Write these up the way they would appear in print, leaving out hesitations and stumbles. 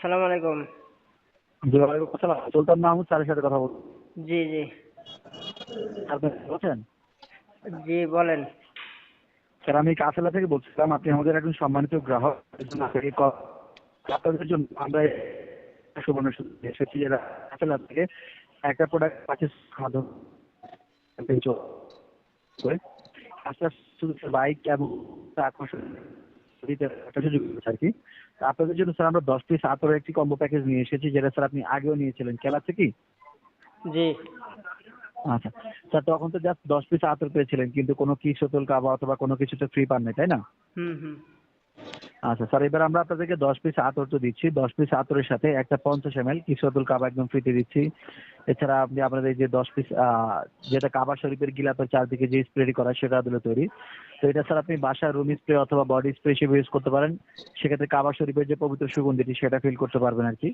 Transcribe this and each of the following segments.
আসসালামু আলাইকুম। জি ওয়ালাইকুম আসসালাম। সুলতান মাহমুদ স্যারের সাথে কথা বলুন। জি, জি। আপনি বলছেন? জি, বলেন। স্যার আমি কাফেলা থেকে বলছিলাম, আপনি আমাদের একজন সম্মানিত গ্রাহক। এজন্য আপনাকে আপনাদের জন্য আমরা সুবর্ণ সুযোগ এসেছি যারা কাফেলা থেকে একটা প্রোডাক্ট পারচেজ মাধ্যমে করে আস্তে আস্তে বাইক এবং আকর্ষণ দিতে একটা সুযোগ রয়েছে আর কি। তো আপনাদের জন্য স্যার আমরা 10 পিস আতরের একটি কম্বো প্যাকেজ নিয়ে এসেছি, যেটা স্যার আপনি আগেও নিয়েছিলেন। খেলা আছে কি? জি। আচ্ছা স্যার, তখন তো জাস্ট 10 পিস আতর পেয়েছিলেন, কিন্তু কোনো কি শোতল কাবা অথবা কোনো কিছু তো ফ্রি পান নাই, তাই না? হুম, হুম। আচ্ছা স্যার, এবার আমরা আপনাদেরকে 10 পিস আতর তো দিচ্ছি। 10 পিস আতরের সাথে একটা 50 ml কি শোতল কাবা একদম ফ্রিতে দিচ্ছি। এছাড়া আপনি আপনাদের যে 10 পিস যেটা কাবা শরীফের গিলাফের চারদিকে যে স্প্রে করা সেটা দিলে তৈরি। তো এটা স্যার আপনি বাসার রুম স্প্রে অথবা বডি স্প্রে হিসেবে ইউজ করতে পারেন। সেক্ষেত্রে কাবা শরীফের যে পবিত্র সুগন্ধিটি সেটা ফিল করতে পারবেন আর কি।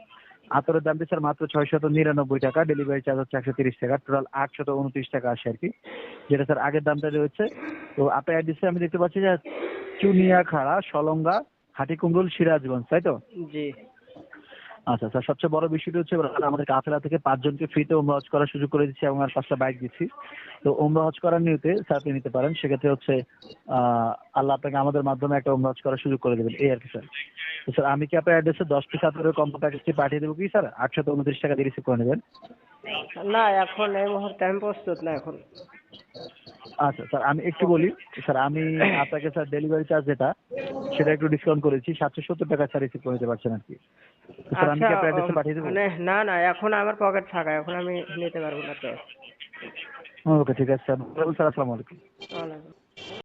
আতরের দামটি স্যার মাত্র 699 টাকা, ডেলিভারি চার্জ হচ্ছে 130 টাকা, টোটাল 829 টাকা আসে আর কি, যেটা স্যার আগের দামটা রয়েছে। তো আপনার অ্যাড্রেসে আমি দেখতে পাচ্ছি যে চুনিয়াখাড়া, সলঙ্গা, হাটিকুমরুল, সিরাজগঞ্জ, তাই তো? জি। আচ্ছা স্যার, সবচেয়ে বড় বিষয়টি হচ্ছে এবার আমাদের কাফেলা থেকে 5 জনকে ফ্রিতে ওমরা হজ করার সুযোগ করে দিচ্ছি এবং আর 5টা বাইক দিচ্ছি। তো ওমরা হজ করার নিয়তে স্যার আপনি নিতে পারেন। সেক্ষেত্রে হচ্ছে আল্লাহ আপনাকে আমাদের মাধ্যমে একটা ওমরা হজ করার সুযোগ করে দেবেন, এই আর কি স্যার। তো স্যার আমি কি আপনার অ্যাড্রেসে 10 পিস আতরের কম্বো প্যাকেজটি পাঠিয়ে দেবো কি স্যার? 829 টাকা দিয়ে রিসিভ করে নেবেন। না, এখন এই মুহূর্তে আমি প্রস্তুত না এখন। আচ্ছা স্যার, আমি একটু বলি স্যার, আমি আপনাকে স্যার ডেলিভারি চার্জ যেটা সেটা একটু ডিসকাউন্ট করেছি, 770 টাকা স্যার রিসিভ করে নিতে পারছেন আর কি। তো স্যার আমি আচ্ছা, কি আপনার অ্যাড্রেসে পাঠিয়ে দেবো? মানে না, না, এখন আমার পকেট ফাঁকা। এখন আমি নিতে পারবো না তো। ওকে ঠিক আছে স্যার। স্যার আসসালামু আলাইকুম। ওয়ালাইকুম।